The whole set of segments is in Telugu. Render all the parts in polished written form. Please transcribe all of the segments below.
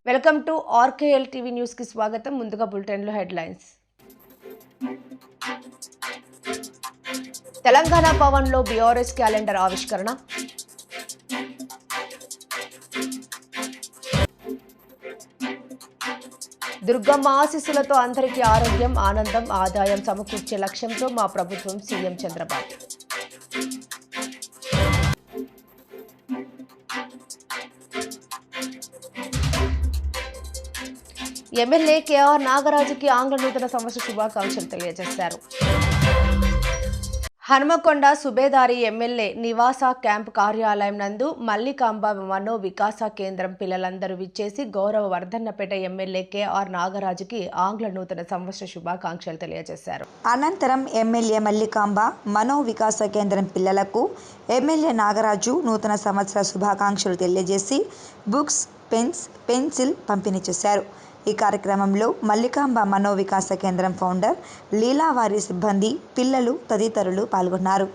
వెల్కమ్ టు ఆర్కేఎల్ టీవీ న్యూస్ కి స్వాగతం. ముందుగా బులెటిన్ లో హెడ్లైన్స్. తెలంగాణ భవన్ లో బీఆర్ఎస్ క్యాలెండర్ ఆవిష్కరణ. దుర్గమ్మ ఆశీస్సులతో అందరికీ ఆరోగ్యం, ఆనందం, ఆదాయం సమకూర్చే లక్ష్యంతో మా ప్రభుత్వం సీఎం చంద్రబాబు. ఎమ్మెల్యే కేఆర్ నాగరాజుకి ఆంగ్ల నూతన సంవత్సర శుభాకాంక్షలు తెలియజేశారు. హనుమకొండ సుబేదారి ఎమ్మెల్యే నివాస క్యాంప్ కార్యాలయం నందు మల్లికాంబ మనో వికాస కేంద్రం పిల్లలందరూ విచ్చేసి గౌరవ వర్ధన్నపేట ఎమ్మెల్యే కేఆర్ నాగరాజుకి ఆంగ్ల నూతన సంవత్సర శుభాకాంక్షలు తెలియజేశారు. అనంతరం ఎమ్మెల్యే మల్లికాంబ మనో వికాస కేంద్రం పిల్లలకు ఎమ్మెల్యే నాగరాజు నూతన సంవత్సర శుభాకాంక్షలు తెలియజేసి బుక్స్, పెన్స్, పెన్సిల్ పంపిణీ చేశారు. ఈ కార్యక్రమంలో మల్లికాంబ మనో వికాస కేంద్రం ఫౌండర్ లీలా, వారి సిబ్బంది, పిల్లలు తదితరులు పాల్గొన్నారు.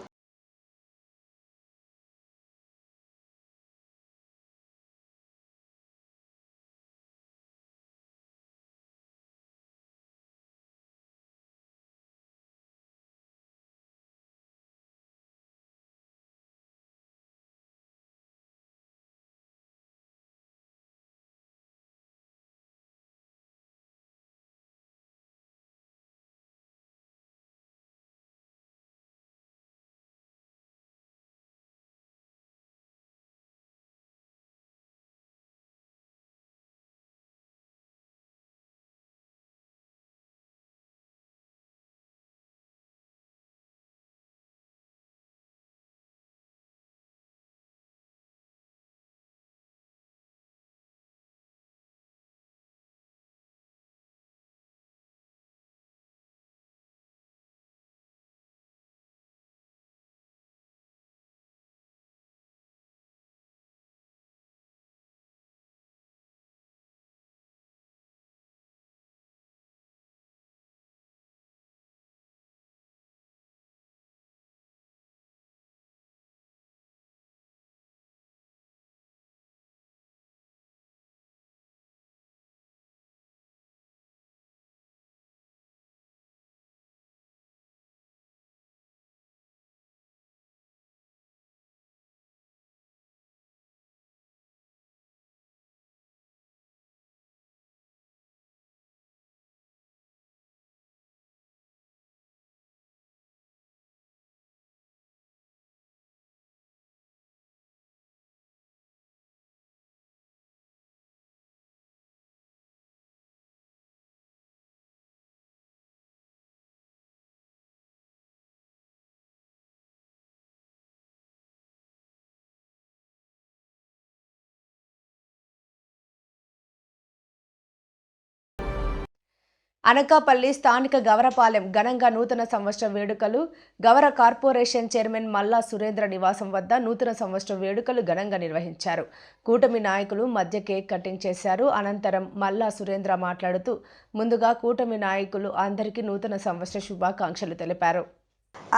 అనకాపల్లి స్థానిక గవరపాలెం ఘనంగా నూతన సంవత్సర వేడుకలు. గవర కార్పొరేషన్ చైర్మన్ మల్లా సురేంద్ర నివాసం వద్ద నూతన సంవత్సర వేడుకలు ఘనంగా నిర్వహించారు. కూటమి నాయకులు మధ్య కేక్ కటింగ్ చేశారు. అనంతరం మల్లా సురేంద్ర మాట్లాడుతూ ముందుగా కూటమి నాయకులు అందరికీ నూతన సంవత్సర శుభాకాంక్షలు తెలిపారు.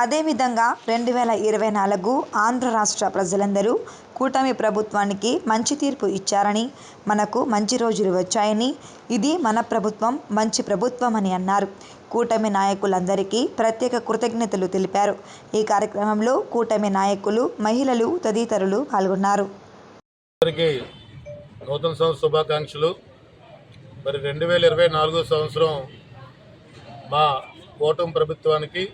అదేవిధంగా 2024 ఆంధ్ర రాష్ట్ర ప్రజలందరూ కూటమి ప్రభుత్వానికి మంచి తీర్పు ఇచ్చారని, మనకు మంచి రోజులు వచ్చాయని, ఇది మన ప్రభుత్వం మంచి ప్రభుత్వం అని అన్నారు. కూటమి నాయకులందరికీ ప్రత్యేక కృతజ్ఞతలు తెలిపారు. ఈ కార్యక్రమంలో కూటమి నాయకులు, మహిళలు తదితరులు పాల్గొన్నారు. నూతన సంవత్సర శుభాకాంక్షలు. మరి 2024 సంవత్సరం మా కూటమి ప్రభుత్వానికి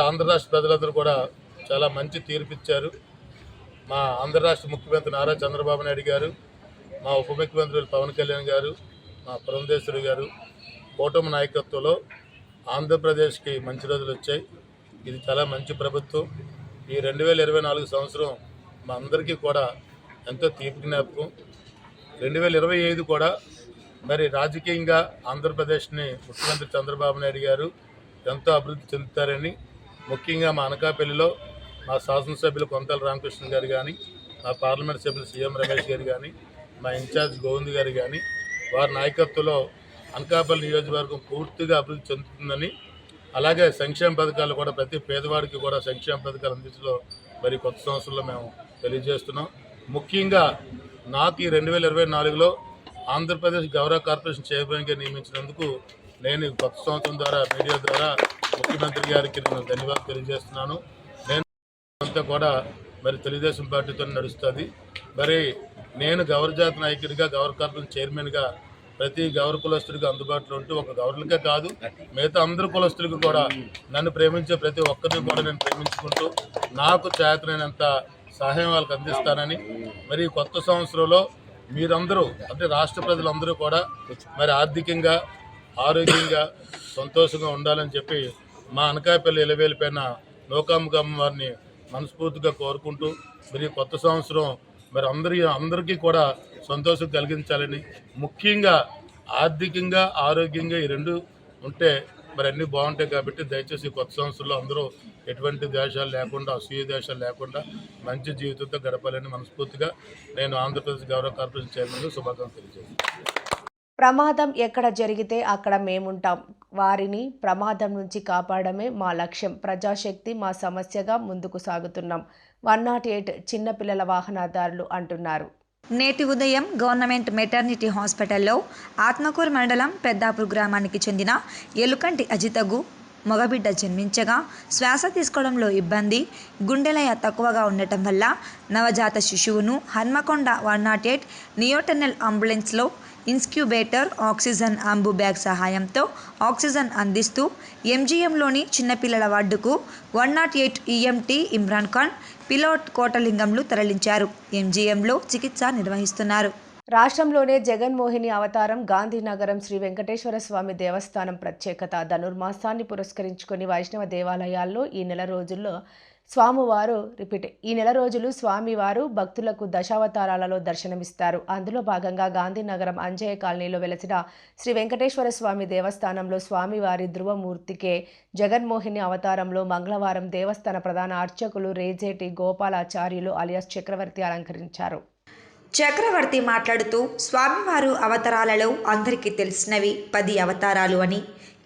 ఆంధ్ర రాష్ట్ర ప్రజలందరూ కూడా చాలా మంచి తీర్పిచ్చారు. మా ఆంధ్ర రాష్ట్ర ముఖ్యమంత్రి నారా చంద్రబాబు నాయుడు గారు, మా ఉప ముఖ్యమంత్రులు పవన్ కళ్యాణ్ గారు, మా పురంధేశ్వరి గారు కూటమి నాయకత్వంలో ఆంధ్రప్రదేశ్కి మంచి రోజులు వచ్చాయి. ఇది చాలా మంచి ప్రభుత్వం. ఈ 2024 సంవత్సరం మా అందరికీ కూడా ఎంతో తీపి జ్ఞాపకం. 2025 కూడా మరి రాజకీయంగా ఆంధ్రప్రదేశ్ని ముఖ్యమంత్రి చంద్రబాబు నాయుడు గారు ఎంతో అభివృద్ధి చెందుతారని, ముఖ్యంగా మా అనకాపల్లిలో మా శాసనసభ్యులు కొంతల రామకృష్ణ గారు కానీ, మా పార్లమెంట్ సభ్యులు సీఎం రమేష్ గారు కానీ, మా ఇన్ఛార్జ్ గోవింద్ గారు కానీ, వారి నాయకత్వంలో అనకాపల్లి నియోజకవర్గం పూర్తిగా అభివృద్ధి చెందుతుందని, అలాగే సంక్షేమ పథకాలు కూడా ప్రతి పేదవాడికి కూడా సంక్షేమ పథకాలు అందించడంలో మరి కొత్త సంవత్సరంలో మేము తెలియజేస్తున్నాం. ముఖ్యంగా నాకు ఈ 2024లో ఆంధ్రప్రదేశ్ గౌరవ కార్పొరేషన్ చైర్మన్గా నియమించినందుకు నేను కొత్త సంవత్సరం ద్వారా మీడియా ద్వారా ముఖ్యమంత్రి గారికి నేను ధన్యవాదాలు తెలియజేస్తున్నాను. నేను అంతా కూడా మరి తెలుగుదేశం పార్టీతో నడుస్తుంది. మరి నేను గౌర జాతి నాయకుడిగా గౌర కార్పొరేషన్ చైర్మన్గా ప్రతి గౌర కులస్తుడికి అందుబాటులో ఉంటూ ఒక గౌరలకే కాదు మిగతా అందరు కులస్తులకు కూడా నన్ను ప్రేమించే ప్రతి ఒక్కరిని కూడా నేను ప్రేమించుకుంటూ నాకు చేతనైనంత సహాయం వాళ్ళకి అందిస్తానని మరి కొత్త సంవత్సరంలో మీరందరూ అంటే రాష్ట్ర ప్రజలందరూ కూడా మరి ఆర్థికంగా ఆరోగ్యంగా సంతోషంగా ఉండాలని చెప్పి మా అనకాపల్లి ఎలవేలిపైన నూకాంబ వారిని మనస్ఫూర్తిగా కోరుకుంటూ మరి కొత్త సంవత్సరం మరి అందరికీ కూడా సంతోషం కలిగించాలని, ముఖ్యంగా ఆర్థికంగా ఆరోగ్యంగా ఈ రెండు ఉంటే మరి అన్నీ బాగుంటాయి. కాబట్టి దయచేసి కొత్త సంవత్సరంలో అందరూ ఎటువంటి దేశాలు లేకుండా అసూయ దేశాలు లేకుండా మంచి జీవితంతో గడపాలని మనస్ఫూర్తిగా నేను ఆంధ్రప్రదేశ్ గౌరవ కార్పొరేషన్ చైర్మన్గా శుభాకాంక్షలు తెలియజేస్తాను. ప్రమాదం ఎక్కడ జరిగితే అక్కడ మేముంటాం. వారిని ప్రమాదం నుంచి కాపాడమే మా లక్ష్యం. ప్రజాశక్తి మా సమస్యగా ముందుకు సాగుతున్నాం. 108 చిన్నపిల్లల వాహనదారులు అంటున్నారు. నేటి ఉదయం గవర్నమెంట్ మెటర్నిటీ హాస్పిటల్లో ఆత్మకూరు మండలం పెద్దాపూర్ గ్రామానికి చెందిన ఎలుకంటి అజితకు మగబిడ్డ జన్మించగా శ్వాస తీసుకోవడంలో ఇబ్బంది, గుండెలయ తక్కువగా ఉండటం వల్ల నవజాత శిశువును హన్మకొండ 108 నియోటెనల్ అంబులెన్స్లో ఇన్స్క్యూబేటర్ ఆక్సిజన్ అంబు బ్యాగ్ సహాయంతో ఆక్సిజన్ అందిస్తూ ఎంజీఎంలోని చిన్నపిల్లల వార్డుకు 108 ఈఎంటీ ఇమ్రాన్ ఖాన్, పిలోట్ కోటలింగంలు తరలించారు. ఎంజీఎంలో చికిత్స నిర్వహిస్తున్నారు. రాష్ట్రంలోనే జగన్మోహిని అవతారం గాంధీనగరం శ్రీ వెంకటేశ్వర స్వామి దేవస్థానం ప్రత్యేకత. ధనుర్మాసాన్ని పురస్కరించుకొని వైష్ణవ దేవాలయాల్లో ఈ నెల రోజులు స్వామివారు భక్తులకు దశావతారాలలో దర్శనమిస్తారు. అందులో భాగంగా గాంధీనగరం అంజయ్య కాలనీలో వెలసిన శ్రీ వెంకటేశ్వర స్వామి దేవస్థానంలో స్వామివారి ధృవమూర్తికే జగన్మోహిని అవతారంలో మంగళవారం దేవస్థాన ప్రధాన అర్చకులు రేజేటి గోపాలాచార్యులు అలియాస్ చక్రవర్తి అలంకరించారు. చక్రవర్తి మాట్లాడుతూ స్వామివారు అవతారాలలో అందరికీ తెలిసినవి 10 అవతారాలు అని,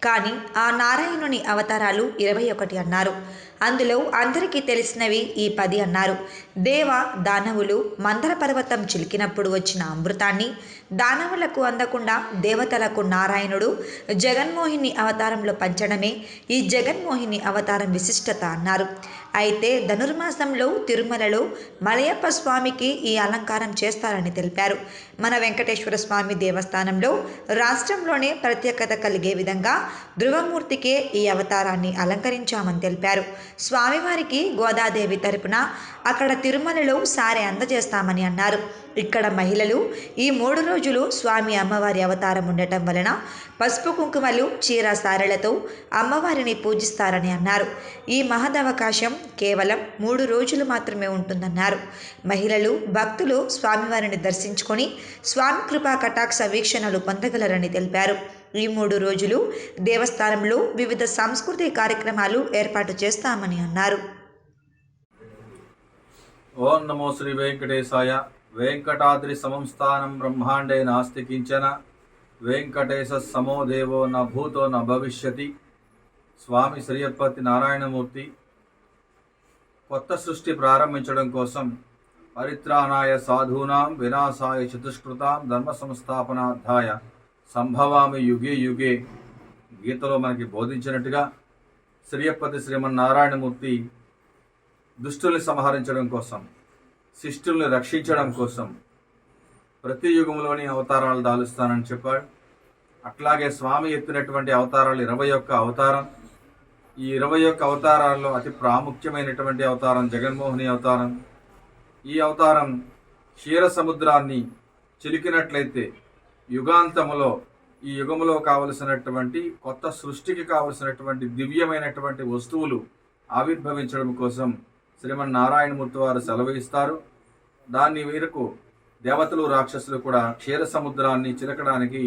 కానీ ఆ నారాయణుని అవతారాలు 21 అన్నారు. అందులో అందరికీ తెలిసినవి ఈ 10 అన్నారు. దేవ దానవులు మందర పర్వతం చిలికినప్పుడు వచ్చిన అమృతాన్ని దానవులకు అందకుండా దేవతలకు నారాయణుడు జగన్మోహిని అవతారంలో పంచడమే ఈ జగన్మోహిని అవతారం విశిష్టత అన్నారు. అయితే ధనుర్మాసంలో తిరుమలలో మలయప్ప స్వామికి ఈ అలంకారం చేస్తారని తెలిపారు. మన వెంకటేశ్వర స్వామి దేవస్థానంలో రాష్ట్రంలోనే ప్రత్యేకత కలిగే విధంగా ధృవమూర్తికే ఈ అవతారాన్ని అలంకరించామని తెలిపారు. స్వామివారికి గోదాదేవి తరపున అక్కడ తిరుమలలో సారె అందజేస్తామని అన్నారు. ఇక్కడ మహిళలు ఈ 3 రోజులు స్వామి అమ్మవారి అవతారం ఉండటం వలన పసుపు కుంకుమలు చీర సారెలతో అమ్మవారిని పూజిస్తారని అన్నారు. ఈ మహదవకాశం కేవలం 3 రోజులు మాత్రమే ఉంటుందన్నారు. మహిళలు భక్తులు స్వామివారిని దర్శించుకొని స్వామి కృపా కటాక్ష వీక్షణలు పొందగలరని తెలిపారు. ఈ 3 రోజులు దేవస్థానంలో వివిధ సాంస్కృతిక కార్యక్రమాలు ఏర్పాటు చేస్తామని అన్నారు. ఓం నమో శ్రీ వెంకటేశాయ. వెంకటాద్రి సమం స్థానం బ్రహ్మాండే నాస్తి కించన, వెంకటేశ సమో దేవో న భూతో న భవిష్యతి. స్వామి శ్రీయప్పతి నారాయణమూర్తి కొత్త సృష్టి ప్రారంభించడం కోసం పరిత్రాణాయ సాధూనాం వినాశాయ చతుష్కృతాం ధర్మ సంస్థాపనార్థాయ సంభవామి యుగే యుగే గీతలో మనకి బోధించినట్టుగా శ్రీయప్పతి శ్రీమన్నారాయణమూర్తి దుష్టుల్ని సంహరించడం కోసం, శిష్టుల్ని రక్షించడం కోసం ప్రతి యుగంలోని అవతారాలు దాలుస్తానని చెప్పాడు. అట్లాగే స్వామి ఎత్తినటువంటి అవతారాలు 21 అవతారం. ఈ 21 అవతారాల్లో అతి ప్రాముఖ్యమైనటువంటి అవతారం జగన్మోహిని అవతారం. ఈ అవతారం క్షీర సముద్రాన్ని చిలికినట్లయితే యుగాంతములో ఈ యుగములో కావలసినటువంటి కొత్త సృష్టికి కావలసినటువంటి దివ్యమైనటువంటి వస్తువులు ఆవిర్భవించడం కోసం శ్రీమన్నారాయణమూర్తి వారు సెలవు ఇస్తారు. దాన్ని మేరకు దేవతలు రాక్షసులు కూడా క్షీర సముద్రాన్ని చిలకడానికి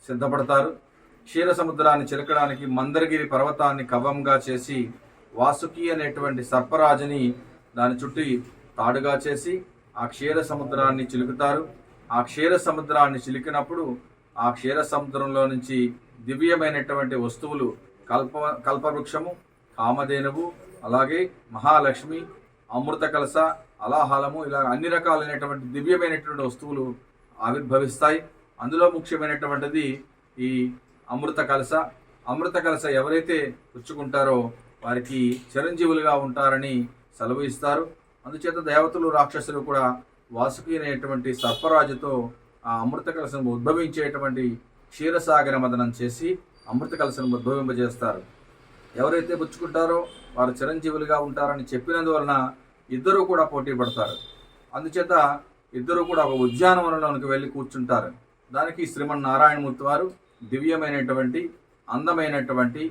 సిద్ధపడతారు. క్షీర సముద్రాన్ని చిలకడానికి మందరగిరి పర్వతాన్ని కవ్వంగా చేసి వాసుకి అనేటువంటి సర్పరాజుని దాని చుట్టి తాడుగా చేసి ఆ క్షీర సముద్రాన్ని చిలుకుతారు. ఆ క్షీర సముద్రాన్ని చిలికినప్పుడు ఆ క్షీర సముద్రంలో నుంచి దివ్యమైనటువంటి వస్తువులు కల్పవృక్షము, కామధేనువు, అలాగే మహాలక్ష్మి, అమృత కలస, అలాహలము, ఇలా అన్ని రకాలైనటువంటి దివ్యమైనటువంటి వస్తువులు ఆవిర్భవిస్తాయి. అందులో ముఖ్యమైనటువంటిది ఈ అమృత కలశ. అమృత కలశ ఎవరైతే పుచ్చుకుంటారో వారికి చిరంజీవులుగా ఉంటారని సెలవు ఇస్తారు. అందుచేత దేవతలు రాక్షసులు కూడా వాసుకి అనేటువంటి సర్పరాజుతో ఆ అమృత కలశను ఉద్భవించేటువంటి క్షీరసాగర మదనం చేసి అమృత కలశను ఉద్భవింపజేస్తారు. ఎవరైతే పుచ్చుకుంటారో వారు చిరంజీవులుగా ఉంటారని చెప్పినందువలన ఇద్దరు కూడా పోటీ పడతారు. అందుచేత ఇద్దరు కూడా ఒక ఉద్యానవనంలోనికి వెళ్ళి కూర్చుంటారు. దానికి శ్రీమన్నారాయణమూర్తి వారు దివ్యమైనటువంటి అందమైనటువంటి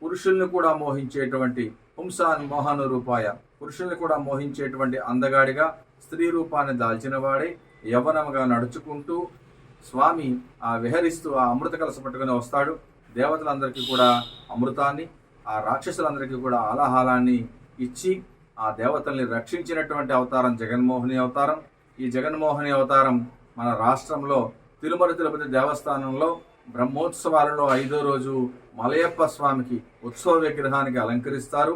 పురుషుల్ని కూడా మోహించేటువంటి పుంసాన్ మోహన రూపాయ, పురుషుల్ని కూడా మోహించేటువంటి అందగాడిగా స్త్రీ రూపాన్ని దాల్చిన వాడే యవ్వనముగా నడుచుకుంటూ స్వామి విహరిస్తూ ఆ అమృత కలశ పట్టుకుని వస్తాడు. దేవతలందరికీ కూడా అమృతాన్ని, ఆ రాక్షసులందరికీ కూడా ఆలాహలాన్ని ఇచ్చి ఆ దేవతల్ని రక్షించినటువంటి అవతారం జగన్మోహిని అవతారం. ఈ జగన్మోహిని అవతారం మన రాష్ట్రంలో తిరుమల తిరుపతి దేవస్థానంలో బ్రహ్మోత్సవాలలో 5వ రోజు మలయప్ప స్వామికి ఉత్సవ విగ్రహానికి అలంకరిస్తారు.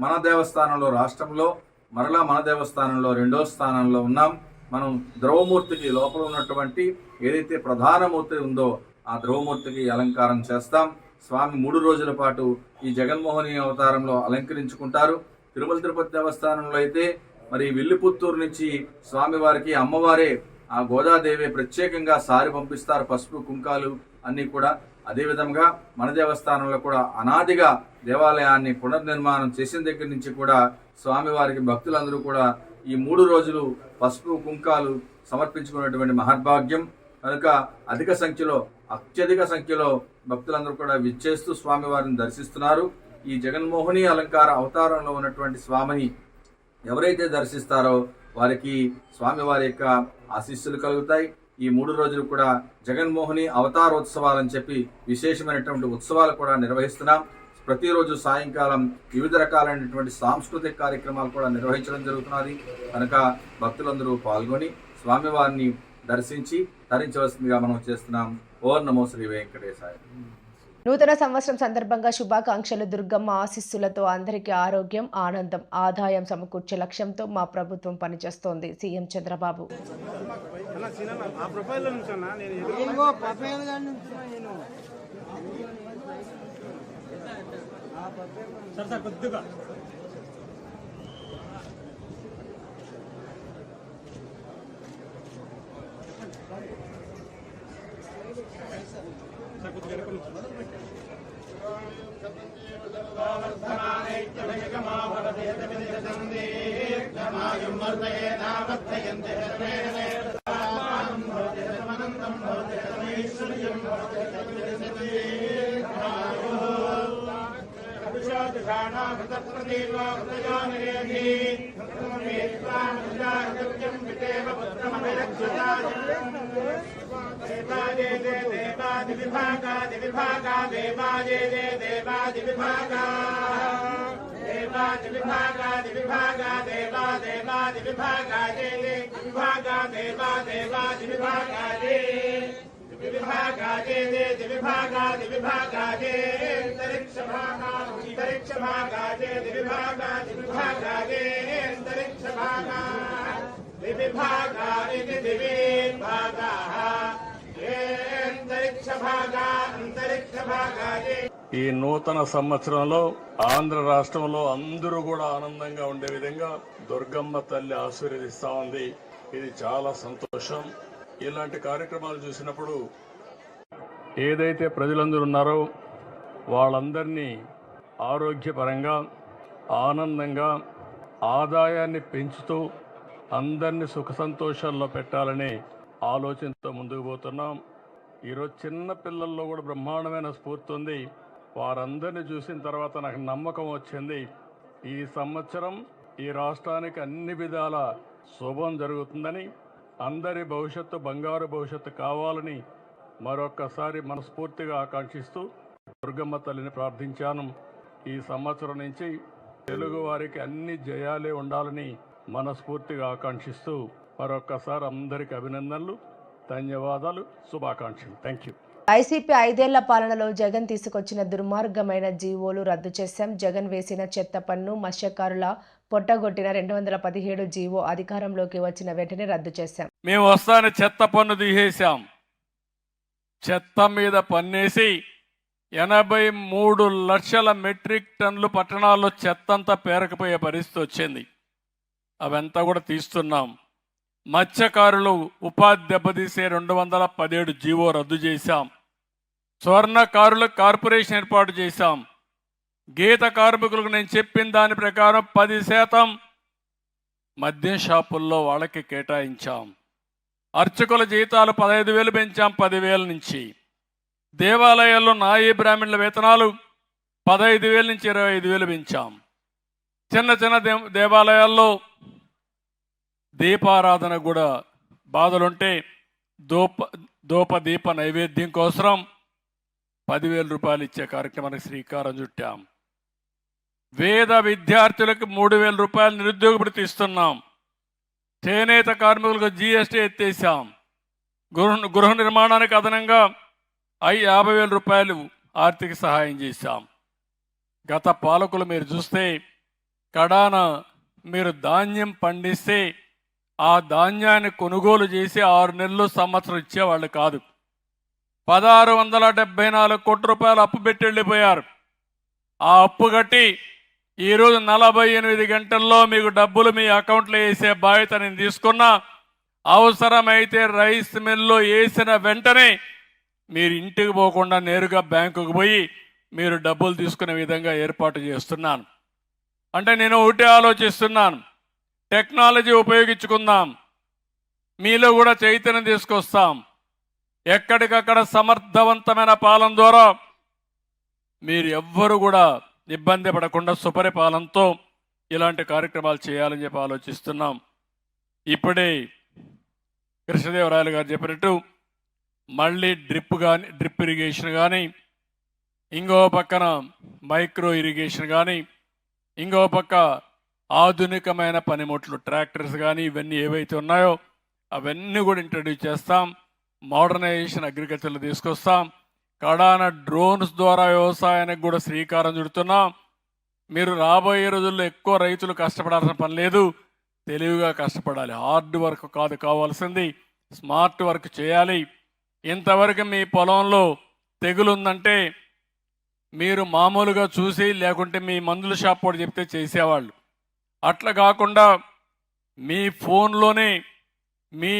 మన దేవస్థానంలో రాష్ట్రంలో మరలా మన దేవస్థానంలో 2వ స్థానంలో ఉన్నాం. మనం ద్రవమూర్తికి లోపల ఉన్నటువంటి ఏదైతే ప్రధానమూర్తి ఉందో ఆ ద్రవమూర్తికి అలంకారం చేస్తాం. స్వామి 3 రోజుల పాటు ఈ జగన్మోహిని అవతారంలో అలంకరించుకుంటారు. తిరుమల తిరుపతి దేవస్థానంలో అయితే మరి విల్లిపుత్తూరు నుంచి స్వామివారికి అమ్మవారే ఆ గోదాదేవి ప్రత్యేకంగా సారి పంపిస్తారు, పసుపు కుంకాలు అన్నీ కూడా. అదేవిధంగా మన దేవస్థానంలో కూడా అనాదిగా దేవాలయాన్ని పునర్నిర్మాణం చేసిన దగ్గర నుంచి కూడా స్వామివారికి భక్తులందరూ కూడా ఈ 3 రోజులు పసుపు కుంకాలు సమర్పించుకున్నటువంటి మహర్భాగ్యం కనుక అత్యధిక సంఖ్యలో భక్తులందరూ కూడా విచ్చేస్తూ స్వామివారిని దర్శిస్తున్నారు. ఈ జగన్మోహిని అలంకార అవతారంలో ఉన్నటువంటి స్వామిని ఎవరైతే దర్శిస్తారో వారికి స్వామివారి యొక్క ఆశీస్సులు కలుగుతాయి. ఈ 3 రోజులు కూడా జగన్మోహిని అవతారోత్సవాలని చెప్పి విశేషమైనటువంటి ఉత్సవాలు కూడా నిర్వహిస్తున్నాం. ప్రతిరోజు సాయంకాలం వివిధ రకాలైనటువంటి సాంస్కృతిక కార్యక్రమాలు కూడా నిర్వహించడం జరుగుతున్నది. కనుక భక్తులందరూ పాల్గొని స్వామివారిని దర్శించి తరించవలసిందిగా మనం చేస్తున్నాం. ఓం నమో శ్రీ వెంకటేశాయ. నూతన సంవత్సరం సందర్భంగా శుభాకాంక్షలు. దుర్గమ్మ ఆశీస్సులతో అందరికీ ఆరోగ్యం, ఆనందం, ఆదాయం సమకూర్చే లక్ష్యంతో మా ప్రభుత్వం పనిచేస్తోంది. సీఎం చంద్రబాబు. ఈ నూతన సంవత్సరంలో ఆంధ్ర రాష్ట్రంలో అందరూ కూడా ఆనందంగా ఉండే విధంగా దుర్గమ్మ తల్లి ఆశీర్వదిస్తా ఉంది. ఇది చాలా సంతోషం. ఇలాంటి కార్యక్రమాలు చూసినప్పుడు ఏదైతే ప్రజలందరూ ఉన్నారో వాళ్ళందరినీ ఆరోగ్యపరంగా, ఆనందంగా, ఆదాయాన్ని పెంచుతూ అందరినీ సుఖ సంతోషాల్లో పెట్టాలనే ఆలోచనతో ముందుకు పోతున్నాం. ఈరోజు చిన్న పిల్లల్లో కూడా బ్రహ్మాండమైన స్ఫూర్తి ఉంది. వారందరినీ చూసిన తర్వాత నాకు నమ్మకం వచ్చింది, ఈ సంవత్సరం ఈ రాష్ట్రానికి అన్ని విధాల శుభం జరుగుతుందని, అందరి భవిష్యత్తు బంగారు భవిష్యత్తు కావాలని మరొక్కసారి మనస్ఫూర్తిగా ఆకాంక్షిస్తూ దుర్గమ్మ తల్లిని ప్రార్థించాను. ఈ సంవత్సరం నుంచి తెలుగు వారికి అన్ని జయాలే ఉండాలని మనస్ఫూర్తిగా ఆకాంక్షిస్తూ మరొక్కసారి అందరికీ అభినందనలు, ధన్యవాదాలు, శుభాకాంక్షలు. Thank you. వైసీపీ 5 ఏళ్ల పాలనలో జగన్ తీసుకొచ్చిన దుర్మార్గమైన జీవోలు రద్దు చేశాం. జగన్ వేసిన చెత్త పన్ను, మత్స్యకారుల పొట్టగొట్టిన 217 జీవో అధికారంలోకి వచ్చిన వెంటనే రద్దు చేశాం. మేము వస్తానే చెత్త పన్ను తీసేశాం. చెత్త మీద పన్నేసి 83 లక్షల మెట్రిక్ టన్నులు పట్టణాల్లో చెత్తంతా పేరకపోయే పరిస్థితి వచ్చింది. అవంతా కూడా తీస్తున్నాం. మత్స్యకారులు ఉపాధి దెబ్బతీసే 217 జీవో రద్దు చేశాం. స్వర్ణకారుల కార్పొరేషన్ ఏర్పాటు చేశాం. గీత కార్మికులకు నేను చెప్పిన దాని ప్రకారం 10% మద్యం షాపుల్లో వాళ్ళకి కేటాయించాం. అర్చకుల జీతాలు 15,000 పెంచాం 10,000 నుంచి. దేవాలయాల్లో నాయీ బ్రాహ్మణుల వేతనాలు 15,000 నుంచి 25,000 పెంచాం. చిన్న చిన్న దేవాలయాల్లో దీపారాధన కూడా బాధలుంటే దీప నైవేద్యం కోసం 10,000 రూపాయలు ఇచ్చే కార్యక్రమానికి శ్రీకారం చుట్టాం. వేద విద్యార్థులకు 3,000 రూపాయలు నిరుద్యోగ భృతి ఇస్తున్నాం. చేనేత కార్మికులకు జీఎస్టీ ఎత్తేసాం. గృహ నిర్మాణానికి అదనంగా 50,000 రూపాయలు ఆర్థిక సహాయం చేశాం. గత పాలకులు మీరు చూస్తే కడాన మీరు ధాన్యం పండిస్తే ఆ ధాన్యాన్ని కొనుగోలు చేసి 6 నెలలు సంవత్సరం ఇచ్చేవాళ్ళు కాదు. 1,674 కోట్ల రూపాయలు అప్పు పెట్టి వెళ్ళిపోయారు. ఆ అప్పు కట్టి ఈరోజు 48 గంటల్లో మీకు డబ్బులు మీ అకౌంట్లో వేసే బాధ్యత నేను తీసుకున్నా. అవసరమైతే రైస్ మిల్లో వేసిన వెంటనే మీరు ఇంటికి పోకుండా నేరుగా బ్యాంకుకు పోయి మీరు డబ్బులు తీసుకునే విధంగా ఏర్పాటు చేస్తున్నాను. అంటే నేను ఒకటే ఆలోచిస్తున్నాను, టెక్నాలజీ ఉపయోగించుకుందాం, మీలో కూడా చైతన్యం తీసుకొస్తాం. ఎక్కడికక్కడ సమర్థవంతమైన పాలన ద్వారా మీరు ఎవ్వరు కూడా ఇబ్బంది పడకుండా సుపరిపాలనతో ఇలాంటి కార్యక్రమాలు చేయాలని చెప్పి ఆలోచిస్తున్నాం. ఇప్పుడే కృష్ణదేవరాయలు గారు చెప్పినట్టు మళ్ళీ డ్రిప్ ఇరిగేషన్ కానీ, ఇంకో పక్కన మైక్రో ఇరిగేషన్ కానీ, ఇంకో పక్క ఆధునికమైన పనిముట్లు ట్రాక్టర్స్ కానీ ఇవన్నీ ఏవైతే ఉన్నాయో అవన్నీ కూడా ఇంట్రడ్యూస్ చేస్తాం. మోడర్నైజేషన్ అగ్రికల్చర్లో తీసుకొస్తాం. కడాన డ్రోన్స్ ద్వారా వ్యవసాయానికి కూడా శ్రీకారం చుడుతున్నాం. మీరు రాబోయే రోజుల్లో ఎక్కువ రైతులు కష్టపడాల్సిన పని లేదు, తెలివిగా కష్టపడాలి. హార్డ్ వర్క్ కాదు కావాల్సింది, స్మార్ట్ వర్క్ చేయాలి. ఇంతవరకు మీ పొలంలో తెగులుందంటే మీరు మామూలుగా చూసి లేకుంటే మీ మందుల షాప్ కూడా చెప్తే చేసేవాళ్ళు. అట్లా కాకుండా మీ ఫోన్లోనే మీ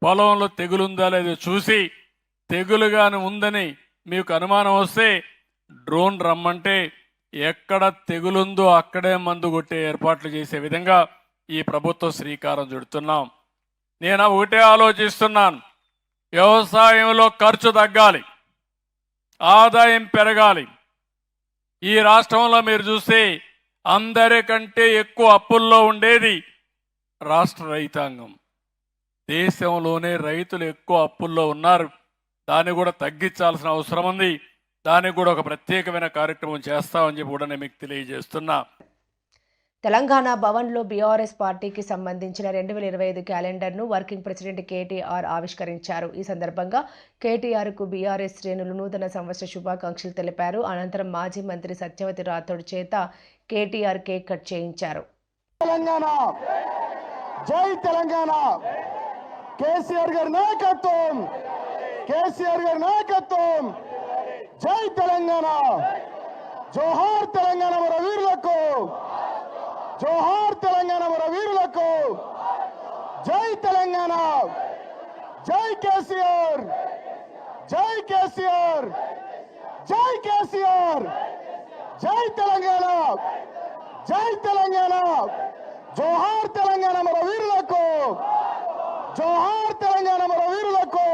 పొలంలో తెగులుందా లేదో చూసి తెగులుగానే ఉందని మీకు అనుమానం వస్తే డ్రోన్ రమ్మంటే ఎక్కడ తెగులుందో అక్కడే మందు కొట్టే ఏర్పాట్లు చేసే విధంగా ఈ ప్రభుత్వం శ్రీకారం చుడుతున్నాం. నేను ఒకటే ఆలోచిస్తున్నాను, వ్యవసాయంలో ఖర్చు తగ్గాలి, ఆదాయం పెరగాలి. ఈ రాష్ట్రంలో మీరు చూస్తే అందరికంటే ఎక్కువ అప్పుల్లో ఉండేది రాష్ట్ర రైతాంగం. దేశంలోనే రైతులు ఎక్కువ అప్పుల్లో ఉన్నారు. దాన్ని కూడా తగ్గించాల్సిన అవసరం ఉంది. దానికి కూడా ఒక ప్రత్యేకమైన కార్యక్రమం చేస్తామని చెప్పి కూడా నేను మీకు తెలియజేస్తున్నా. తెలంగాణ భవన్లో బీఆర్ఎస్ పార్టీకి సంబంధించిన 2025 క్యాలెండర్ను వర్కింగ్ ప్రెసిడెంట్ కేటీఆర్ ఆవిష్కరించారు. ఈ సందర్భంగా కేటీఆర్కు బీఆర్ఎస్ శ్రేణులు నూతన సంవత్సర శుభాకాంక్షలు తెలిపారు. అనంతరం మాజీ మంత్రి సత్యవతి రాథోడ్ చేత కేటీఆర్ కేక్ కట్ చేయించారు. తెలంగాణ జై తెలంగాణ, కేసీఆర్ గారి నాయకత్వం, కేసీఆర్ గారి నాయకత్వం, జై తెలంగాణ, జోహార్ తెలంగాణ మన వీరులకు, జోహార్ తెలంగాణ మన వీరులకు, జై తెలంగాణ, జై కేసీఆర్, జై కేసీఆర్, జై కేసీఆర్, జై తెలంగాణ, జై తెలంగాణ, జోహార్ తెలంగాణ మన వీరులకు, జోహార్ తెలంగాణ మన వీరులకు,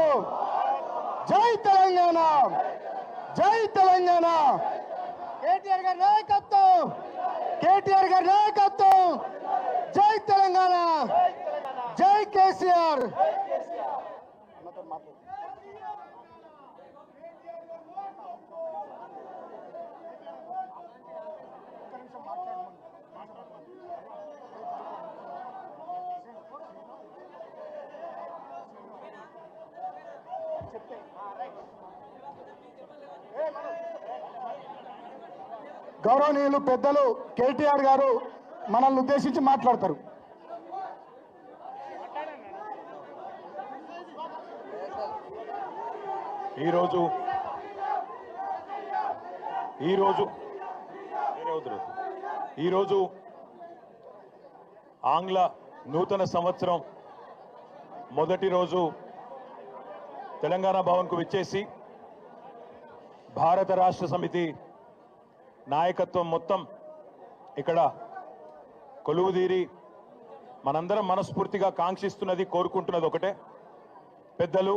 జై తెలంగాణ, జై తెలంగాణ. కేటీఆర్ గారి నాయకత్వం, కేటీఆర్ గారి నాయకత్వం, జై తెలంగాణ, జై కేసీఆర్. గౌరవనీయులు పెద్దలు కేటీఆర్ గారు మనల్ని ఉద్దేశించి మాట్లాడతారు. ఈరోజు ఆంగ్ల నూతన సంవత్సరం మొదటి రోజు తెలంగాణ భవన్కు విచ్చేసి భారత రాష్ట్ర సమితి నాయకత్వం మొత్తం ఇక్కడ కొలువుదీరి మనందరం మనస్ఫూర్తిగా కాంక్షిస్తున్నది, కోరుకుంటున్నది ఒకటే. పెద్దలు,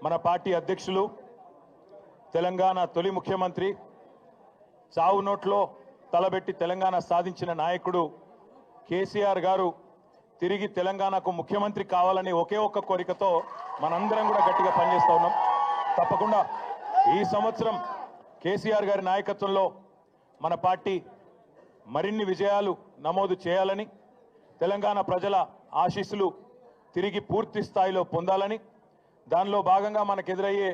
మన పార్టీ అధ్యక్షులు, తెలంగాణ తొలి ముఖ్యమంత్రి, చావు నోట్లో తలబెట్టి తెలంగాణ సాధించిన నాయకుడు కేసీఆర్ గారు తిరిగి తెలంగాణకు ముఖ్యమంత్రి కావాలని ఒకే ఒక్క కోరికతో మనందరం కూడా గట్టిగా పనిచేస్తూ ఉన్నాం. తప్పకుండా ఈ సంవత్సరం కేసీఆర్ గారి నాయకత్వంలో మన పార్టీ మరిన్ని విజయాలు నమోదు చేయాలని, తెలంగాణ ప్రజల ఆశీస్సులు తిరిగి పూర్తి స్థాయిలో పొందాలని, దానిలో భాగంగా మనకు ఎదురయ్యే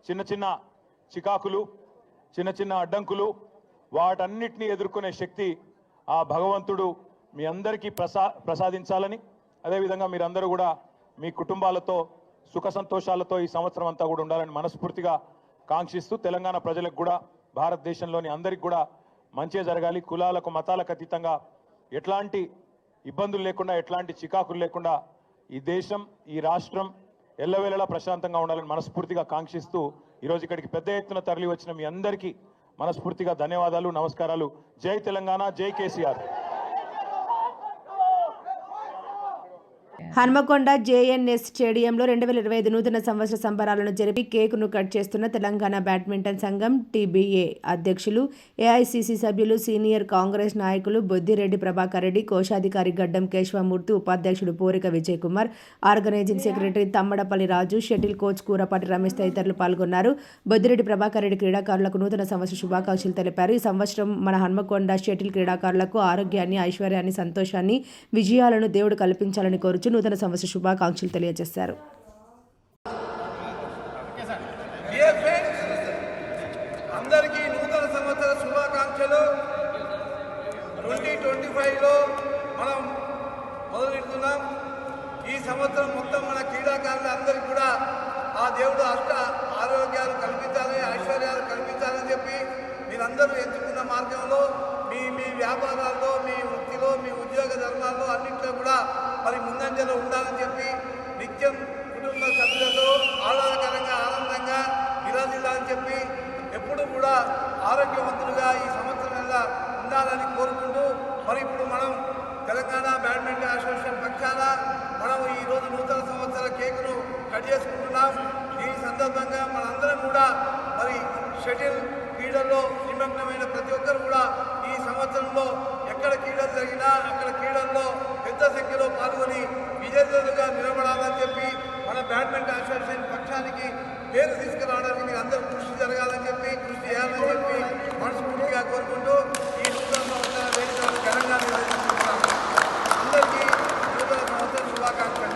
చిన్న చిన్న చికాకులు, చిన్న చిన్న అడ్డంకులు, వాటన్నిటినీ ఎదుర్కొనే శక్తి ఆ భగవంతుడు మీ అందరికీ ప్రసాదించాలని, అదేవిధంగా మీరందరూ కూడా మీ కుటుంబాలతో సుఖ సంతోషాలతో ఈ సంవత్సరం అంతా కూడా ఉండాలని మనస్ఫూర్తిగా కాంక్షిస్తూ, తెలంగాణ ప్రజలకు కూడా భారతదేశంలోని అందరికి కూడా మంచి జరగాలి, కులాలకు మతాలకు అతీతంగా ఎట్లాంటి ఇబ్బందులు లేకుండా, ఎట్లాంటి చికాకులు లేకుండా ఈ దేశం, ఈ రాష్ట్రం ఎల్లవేళలా ప్రశాంతంగా ఉండాలని మనస్ఫూర్తిగా కాంక్షిస్తూ ఈరోజు ఇక్కడికి పెద్ద ఎత్తున తరలి వచ్చిన మీ అందరికీ మనస్ఫూర్తిగా ధన్యవాదాలు, నమస్కారాలు. జై తెలంగాణ, జై కేసీఆర్. హన్మకొండ జేఎన్ఎస్ స్టేడియంలో 2025 నూతన సంవత్సర సంబరాలను జరిపి కేకును కట్ చేస్తున్న తెలంగాణ బ్యాడ్మింటన్ సంఘం టీబీఏ అధ్యక్షులు, ఏఐసీసీ సభ్యులు, సీనియర్ కాంగ్రెస్ నాయకులు బొద్దిరెడ్డి ప్రభాకర్ రెడ్డి, కోశాధికారి గడ్డం కేశవమూర్తి, ఉపాధ్యక్షుడు పోరిక విజయ్ కుమార్, ఆర్గనైజింగ్ సెక్రటరీ తమ్మడపల్లి రాజు, షటిల్ కోచ్ కూరపాటి రమేష్ తదితరులు పాల్గొన్నారు. బొద్దిరెడ్డి ప్రభాకర్ రెడ్డి క్రీడాకారులకు నూతన సంవత్సర శుభాకాంక్షలు తెలిపారు. ఈ సంవత్సరం మన హన్మకొండ షటిల్ క్రీడాకారులకు ఆరోగ్యాన్ని, ఐశ్వర్యాన్ని, సంతోషాన్ని, విజయాలను దేవుడు కల్పించాలని కోరుచు నూతన సంవత్సర శుభాకాంక్షలు తెలియజేశారు. అందరికీ నూతన సంవత్సర శుభాకాంక్షలు. 2025లో మనం మొదలెడుతున్నాం. ఈ సంవత్సరం మొత్తం మన క్రీడాకారులు అందరికీ కూడా ఆ దేవుడు అష్ట ఆరోగ్యాలు కల్పించాలని, ఐశ్వర్యాలు కల్పించాలని చెప్పి మీరందరూ ఎంచుకున్న మార్గంలో మీ వ్యాపారాల్లో, మీ వృత్తిలో, మీ ఉద్యోగ ధర్మాల్లో అన్నింటిలో కూడా మరి ముందంజలో ఉండాలని చెప్పి నిత్యం కుటుంబ సభ్యులతో ఆహ్లాదకరంగా, ఆనందంగా విరాజిల్లాలని చెప్పి ఎప్పుడు కూడా ఆరోగ్యవంతులుగా ఈ సంవత్సరం ఎలా ఉండాలని కోరుకుంటూ, మరి ఇప్పుడు మనం తెలంగాణ బ్యాడ్మింటన్ అసోసియేషన్ పక్షాన మనం ఈరోజు నూతన సంవత్సర కేకును కట్ చేసుకుంటున్నాం. ఈ సందర్భంగా మనందరం కూడా మరి షటిల్ క్రీడల్లో నిమగ్నమైన ప్రతి ఒక్కరు కూడా ఈ సంవత్సరంలో ఎక్కడ క్రీడలు జరిగినా అక్కడ క్రీడల్లో పెద్ద సంఖ్యలో పాల్గొని విజేతలుగా నిలబడాలని చెప్పి మన బ్యాడ్మింటన్ అసోసియేషన్ పక్షానికి పేరు తీసుకురావడానికి మీరు అందరూ కృషి జరగాలని చెప్పి, కృషి చేయాలని చెప్పి మనస్ఫూర్తిగా కోరుకుంటూ ఈ నూతన సంవత్సర వేడుకలను ఘనంగా నిర్వహిస్తున్నాం. అందరికీ నూతన సంవత్సర శుభాకాంక్షలు.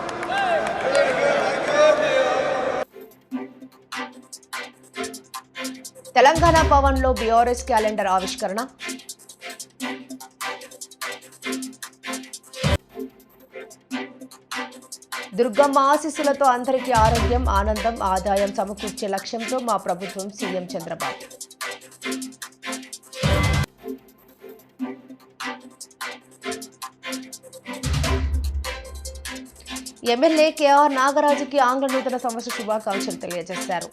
తెలంగాణ భవన్లో బీఆర్ఎస్ క్యాలెండర్ ఆవిష్కరణ. దుర్గమ్మ ఆశీస్సులతో అందరికీ ఆరోగ్యం, ఆనందం, ఆదాయం సమకూర్చే లక్ష్యంతో మా ప్రభుత్వం, సీఎం చంద్రబాబు. ఎమ్మెల్యే కేఆర్ నాగరాజుకి ఆంగ్ల నూతన సంవత్సర శుభాకాంక్షలు తెలియజేశారు.